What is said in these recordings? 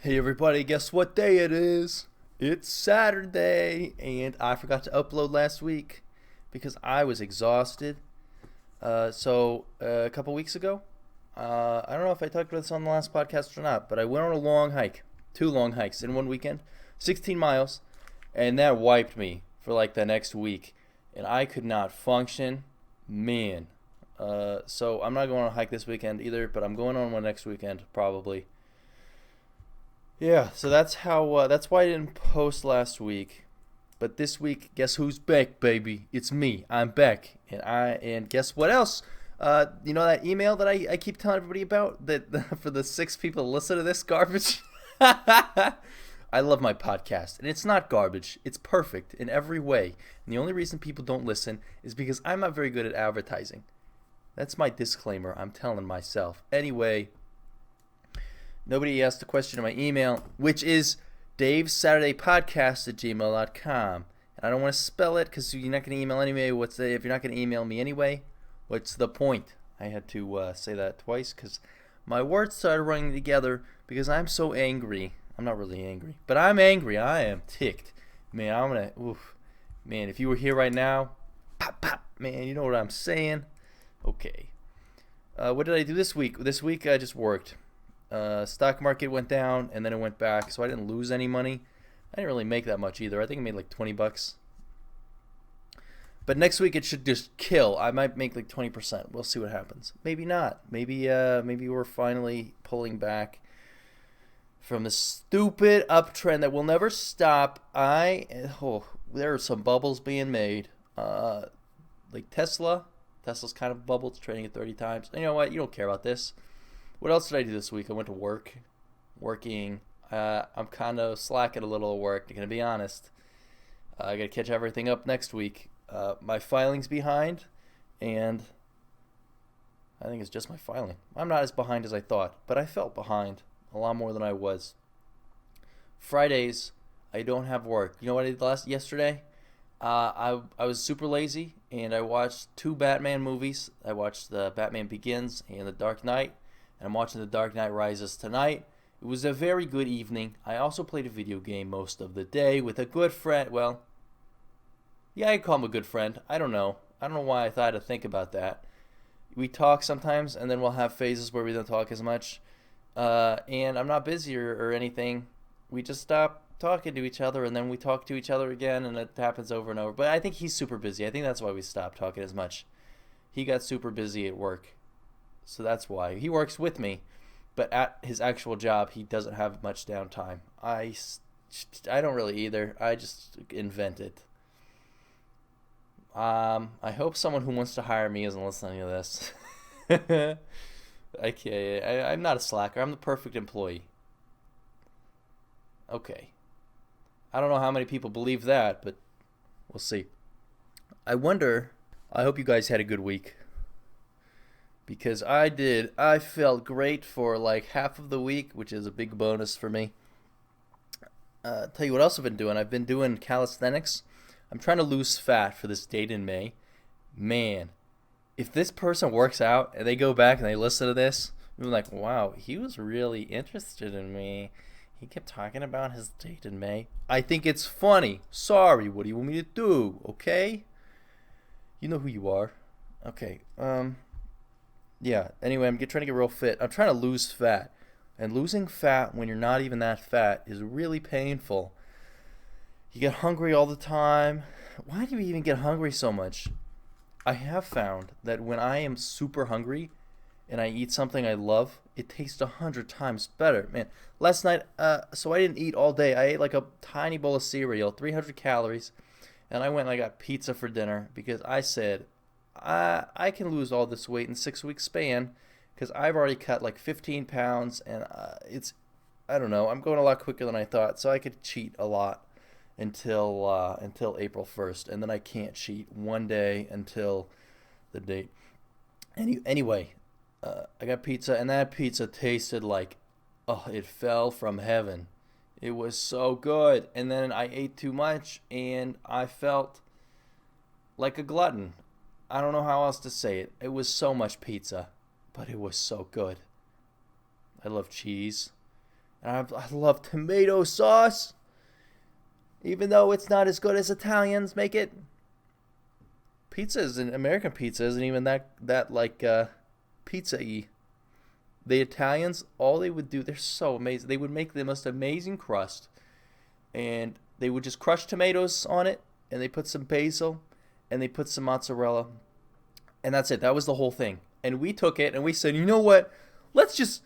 Hey everybody, guess what day it is? It's Saturday, and I forgot to upload last week because I was exhausted. A couple weeks ago, I don't know if I talked about this on the last podcast or not, but I went on a long hike, two long hikes in one weekend, 16 miles, and that wiped me for like the next week, and I could not function. Man. So I'm not going on a hike this weekend either, but I'm going on one next weekend probably. Yeah, so that's why I didn't post last week. But this week, guess who's back, baby? It's me. I'm back. And guess what else? You know that email that I keep telling everybody about that for the six people that listen to this garbage? I love my podcast, and it's not garbage. It's perfect in every way. And the only reason people don't listen is because I'm not very good at advertising. That's my disclaimer I'm telling myself. Anyway, nobody asked a question in my email, which is davesaturdaypodcast@gmail.com. And I don't want to spell it because you're not going to email anyway. If you're not going to email me anyway, what's the point? I had to say that twice because my words started running together because I'm so angry. I'm not really angry, but I'm angry. I am ticked. Man, Man, if you were here right now, pop, pop. Man, you know what I'm saying? Okay. What did I do this week? This week I just worked. Stock market went down and then it went back, so I didn't lose any money. I didn't really make that much either. I think I made like $20. But next week it should just kill. I might make like 20%. We'll see what happens. Maybe not. Maybe we're finally pulling back from the stupid uptrend that will never stop. There are some bubbles being made. Like Tesla. Tesla's kind of bubbled. It's trading at 30 times. And you know what? You don't care about this. What else did I do this week? I went to working. I'm kind of slacking a little at work, to be honest. I got to catch everything up next week. My filing's behind, and I think it's just my filing. I'm not as behind as I thought, but I felt behind a lot more than I was. Fridays, I don't have work. You know what I did yesterday? I was super lazy, and I watched two Batman movies. I watched the Batman Begins and The Dark Knight. And I'm watching The Dark Knight Rises tonight. It was a very good evening. I also played a video game most of the day with a good friend. Well, yeah, I call him a good friend. I don't know. I don't know why I thought to think about that. We talk sometimes, and then we'll have phases where we don't talk as much. And I'm not busy or anything. We just stop talking to each other, and then we talk to each other again, and it happens over and over. But I think he's super busy. I think that's why we stopped talking as much. He got super busy at work. So that's why. He works with me, but at his actual job, he doesn't have much downtime. I don't really either. I just invent it. I hope someone who wants to hire me isn't listening to this. I'm not a slacker. I'm the perfect employee. Okay. I don't know how many people believe that, but we'll see. I hope you guys had a good week. Because I did. I felt great for like half of the week, which is a big bonus for me. Tell you what else I've been doing. I've been doing calisthenics. I'm trying to lose fat for this date in May. Man, if this person works out and they go back and they listen to this, they're like, wow, he was really interested in me. He kept talking about his date in May. I think it's funny. Sorry, what do you want me to do? Okay? You know who you are. Okay, yeah, anyway, I'm trying to get real fit. I'm trying to lose fat. And losing fat when you're not even that fat is really painful. You get hungry all the time. Why do you even get hungry so much? I have found that when I am super hungry and I eat something I love, it tastes 100 times better. Man, last night, so I didn't eat all day. I ate like a tiny bowl of cereal, 300 calories, and I went and I got pizza for dinner because I said, I can lose all this weight in 6 weeks span because I've already cut like 15 pounds and I don't know, I'm going a lot quicker than I thought, so I could cheat a lot until April 1st, and then I can't cheat one day until the date. Anyway, I got pizza, and that pizza tasted like, it fell from heaven. It was so good, and then I ate too much, and I felt like a glutton. I don't know how else to say it. It was so much pizza, but it was so good. I love cheese. And I love tomato sauce, even though it's not as good as Italians make it. American pizza isn't even that like pizza-y. The Italians, all they would do, they're so amazing. They would make the most amazing crust, and they would just crush tomatoes on it, and they put some basil, and they put some mozzarella, and that's it. That was the whole thing. And we took it and we said, you know what? Let's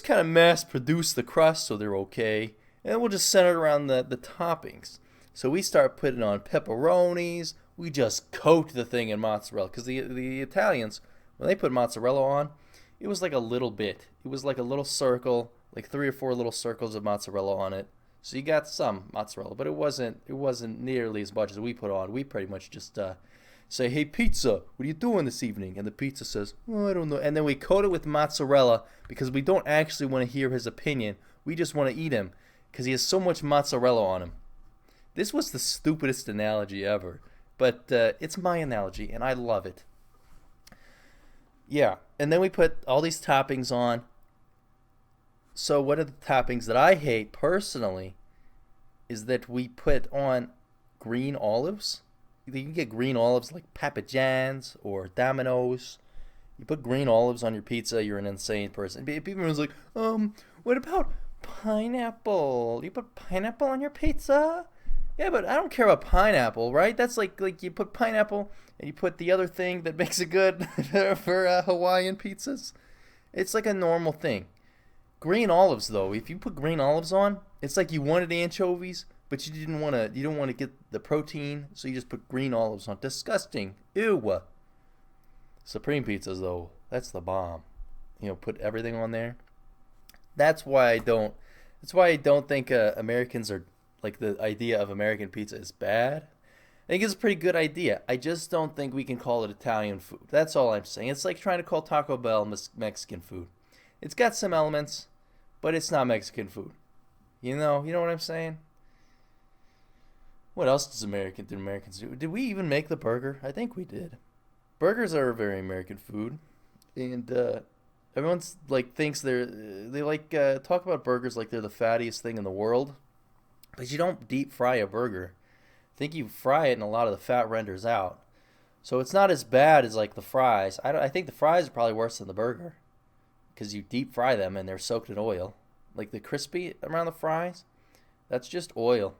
kind of mass produce the crust so they're okay, and then we'll just center it around the toppings. So we start putting on pepperonis. We just coat the thing in mozzarella, because the Italians, when they put mozzarella on, it was like a little bit. It was like a little circle, like 3 or 4 little circles of mozzarella on it. So you got some mozzarella, but it wasn't nearly as much as we put on. We pretty much just say, hey, pizza, what are you doing this evening? And the pizza says, oh, I don't know. And then we coat it with mozzarella, because we don't actually want to hear his opinion. We just want to eat him, because he has so much mozzarella on him. This was the stupidest analogy ever, but it's my analogy, and I love it. Yeah, and then we put all these toppings on. So one of the toppings that I hate personally is that we put on green olives. You can get green olives like Papa John's or Domino's. You put green olives on your pizza, you're an insane person. People was like, what about pineapple? You put pineapple on your pizza? Yeah, but I don't care about pineapple, right? That's like you put pineapple and you put the other thing that makes it good for Hawaiian pizzas. It's like a normal thing. Green olives, though, if you put green olives on, it's like you wanted anchovies, but you don't want to get the protein, so you just put green olives on. Disgusting. Ew. Supreme pizzas, though, that's the bomb. Put everything on there. That's why I don't think Americans are, like, the idea of American pizza is bad. I think it's a pretty good idea. I just don't think we can call it Italian food. That's all I'm saying. It's like trying to call Taco Bell Mexican food. It's got some elements, but it's not Mexican food. You know what I'm saying? What else do Americans do? Did we even make the burger? I think we did. Burgers are a very American food, and everyone's like thinks they talk about burgers like they're the fattiest thing in the world, but you don't deep fry a burger. I think you fry it and a lot of the fat renders out, so it's not as bad as like the fries. I think the fries are probably worse than the burger, because you deep fry them and they're soaked in oil. Like the crispy around the fries, that's just oil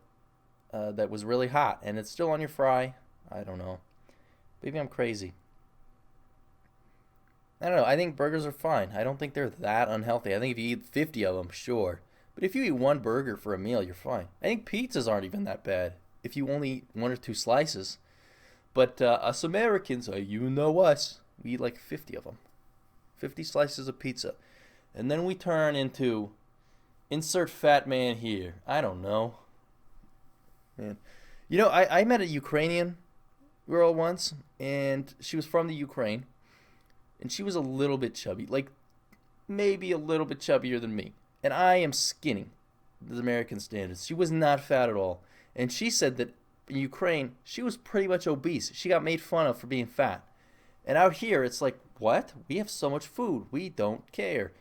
that was really hot, and it's still on your fry. I don't know. Maybe I'm crazy. I don't know. I think burgers are fine. I don't think they're that unhealthy. I think if you eat 50 of them, sure. But if you eat one burger for a meal, you're fine. I think pizzas aren't even that bad if you only eat 1 or 2 slices. But us Americans, you know us, we eat like 50 of them. 50 slices of pizza. And then we turn into insert fat man here. I don't know. Man. I met a Ukrainian girl once, and she was from the Ukraine. And she was a little bit chubby, like maybe a little bit chubbier than me. And I am skinny, the American standards. She was not fat at all. And she said that in Ukraine, she was pretty much obese. She got made fun of for being fat. And out here, it's like, what? We have so much food. We don't care.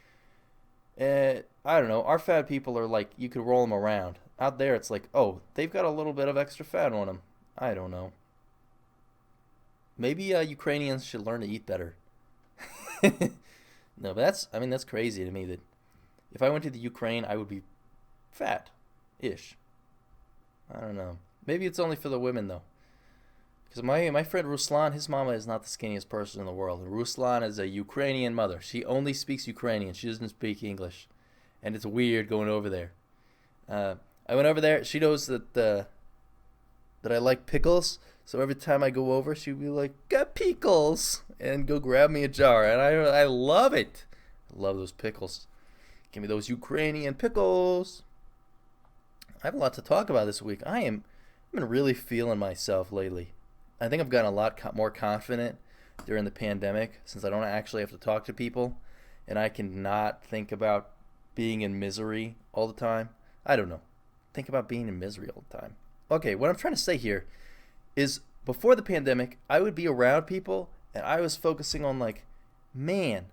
I don't know. Our fat people are like, you could roll them around. Out there, it's like, oh, they've got a little bit of extra fat on them. I don't know. Maybe Ukrainians should learn to eat better. No, but that's crazy to me that if I went to the Ukraine, I would be fat-ish. I don't know. Maybe it's only for the women, though. Because my friend Ruslan, his mama is not the skinniest person in the world. And Ruslan is a Ukrainian mother. She only speaks Ukrainian. She doesn't speak English. And it's weird going over there. I went over there. She knows that I like pickles. So every time I go over, she'd be like, got pickles, and go grab me a jar. And I love it. I love those pickles. Give me those Ukrainian pickles. I have a lot to talk about this week. I've been really feeling myself lately. I think I've gotten a lot more confident during the pandemic, since I don't actually have to talk to people, and I can not think about being in misery all the time. I don't know. Think about being in misery all the time. Okay, what I'm trying to say here is before the pandemic, I would be around people, and I was focusing on like, man,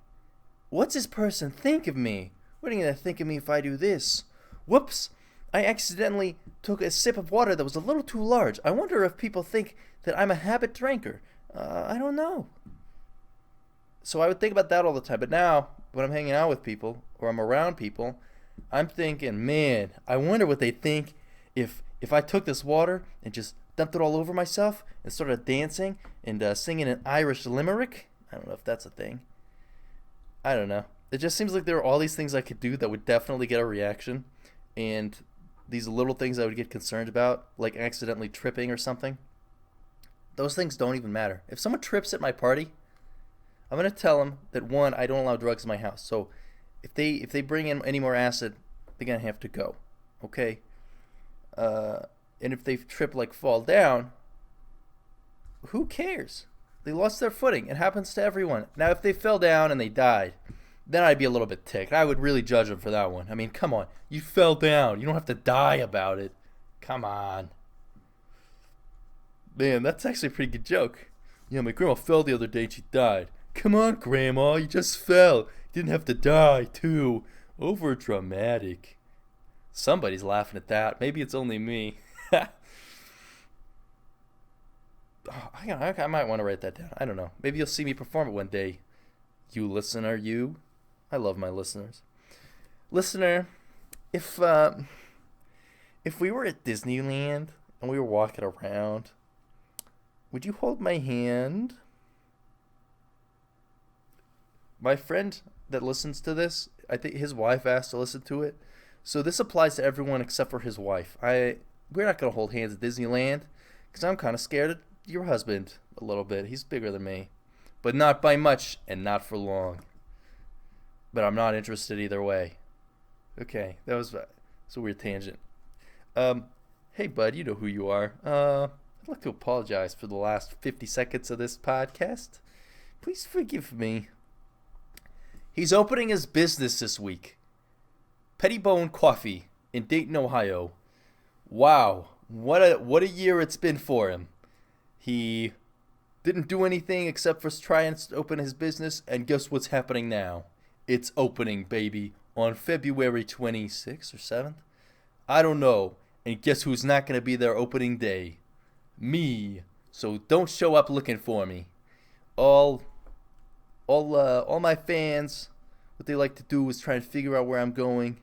what's this person think of me? What are you going to think of me if I do this? Whoops! I accidentally took a sip of water that was a little too large. I wonder if people think that I'm a habit drinker. I don't know. So I would think about that all the time. But now, when I'm hanging out with people or I'm around people, I'm thinking, man, I wonder what they think if I took this water and just dumped it all over myself and started dancing and singing an Irish limerick. I don't know if that's a thing. I don't know. It just seems like there are all these things I could do that would definitely get a reaction. And these little things I would get concerned about, like accidentally tripping or something, those things don't even matter. If someone trips at my party, I'm going to tell them that, one, I don't allow drugs in my house. So if they bring in any more acid, they're going to have to go. Okay? And if they trip, like fall down, who cares? They lost their footing. It happens to everyone. Now, if they fell down and they died, then I'd be a little bit ticked. I would really judge them for that one. I mean, come on. You fell down. You don't have to die about it. Come on. Man, that's actually a pretty good joke. Yeah, my grandma fell the other day and she died. Come on, Grandma. You just fell. You didn't have to die, too. Over dramatic. Somebody's laughing at that. Maybe it's only me. I might want to write that down. I don't know. Maybe you'll see me perform it one day. You listener, you. I love my listeners. Listener, if we were at Disneyland and we were walking around, would you hold my hand? My friend that listens to this, I think his wife asked to listen to it. So this applies to everyone except for his wife. We're not going to hold hands at Disneyland because I'm kind of scared of your husband a little bit. He's bigger than me, but not by much and not for long. But I'm not interested either way. Okay, that's a weird tangent. Hey bud, you know who you are. I'd like to apologize for the last 50 seconds of this podcast. Please forgive me. He's opening his business this week. Pettibone Coffee in Dayton, Ohio. Wow, what a year it's been for him. He didn't do anything except for try and open his business, and guess what's happening now? It's opening, baby, on February 26th or 7th. I don't know. And guess who's not going to be there opening day? Me. So don't show up looking for me. All my fans, what they like to do is try and figure out where I'm going,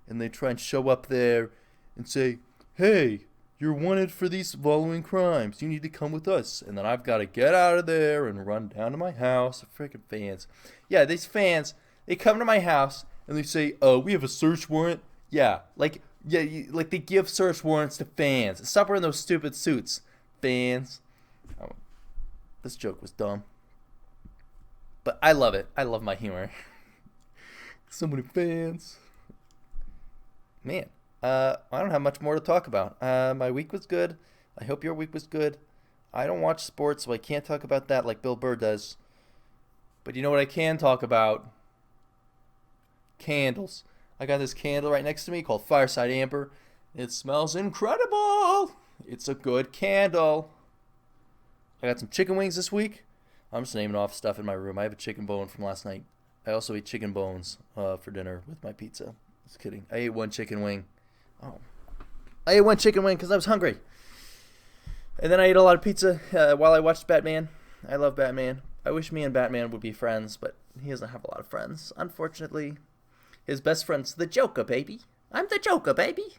and they try and show up there and say, "Hey, you're wanted for these following crimes. You need to come with us." And then I've got to get out of there and run down to my house. The freaking fans. Yeah, these fans, they come to my house and they say, we have a search warrant. Yeah, like they give search warrants to fans. Stop wearing those stupid suits, fans. Oh, this joke was dumb. But I love it. I love my humor. So many fans. Man, I don't have much more to talk about. My week was good. I hope your week was good. I don't watch sports, so I can't talk about that like Bill Burr does. But you know what I can talk about? Candles. I got this candle right next to me called Fireside Amber. It smells incredible. It's a good candle. I got some chicken wings this week. I'm just naming off stuff in my room. I have a chicken bone from last night. I also ate chicken bones for dinner with my pizza. Just kidding. I ate one chicken wing. Oh. I ate one chicken wing because I was hungry. And then I ate a lot of pizza while I watched Batman. I love Batman. I wish me and Batman would be friends, but he doesn't have a lot of friends, unfortunately. His best friend's the Joker, baby. I'm the Joker, baby.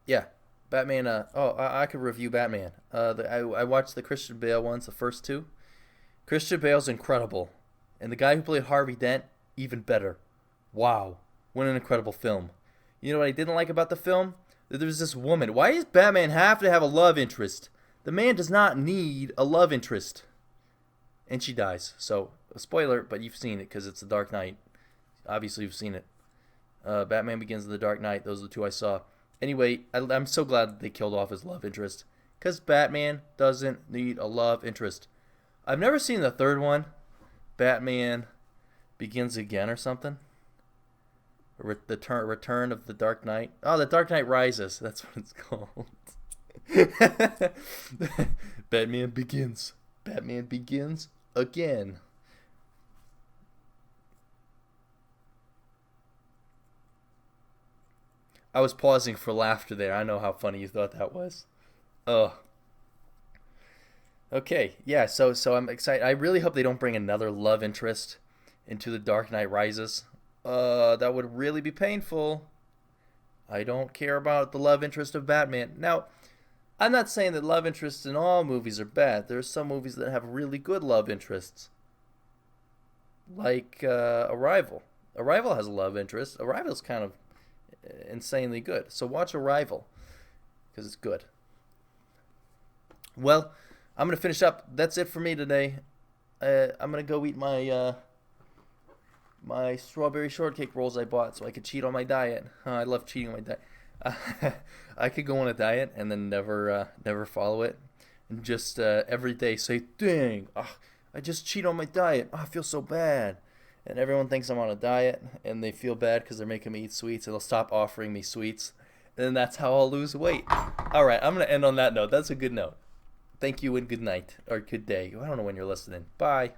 Yeah, Batman. I could review Batman. I watched the Christian Bale ones, the first two. Christian Bale's incredible, and the guy who played Harvey Dent, even better. Wow, what an incredible film. You know what I didn't like about the film? That there was this woman. Why does Batman have to have a love interest? The man does not need a love interest. And she dies. So, a spoiler, but you've seen it because it's The Dark Knight. Obviously, you've seen it. Batman Begins and The Dark Knight. Those are the two I saw. Anyway, I'm so glad that they killed off his love interest. Because Batman doesn't need a love interest. I've never seen the third one. Batman Begins Again or something. Return of the Dark Knight. Oh, The Dark Knight Rises. That's what it's called. Batman Begins. Batman Begins Again. I was pausing for laughter there. I know how funny you thought that was. Oh. Okay, yeah, so I'm excited. I really hope they don't bring another love interest into The Dark Knight Rises. That would really be painful. I don't care about the love interest of Batman. Now, I'm not saying that love interests in all movies are bad. There are some movies that have really good love interests, like Arrival. Arrival has a love interest. Arrival's kind of insanely good. So watch Arrival, because it's good. Well, I'm going to finish up. That's it for me today. I'm going to go eat my strawberry shortcake rolls I bought so I could cheat on my diet. I love cheating on my diet. I could go on a diet and then never follow it, and just every day say, "Dang, I just cheat on my diet. I feel so bad." And everyone thinks I'm on a diet, and they feel bad because they're making me eat sweets, and they'll stop offering me sweets, and then that's how I'll lose weight. All right, I'm gonna end on that note. That's a good note. Thank you and good night or good day. I don't know when you're listening. Bye.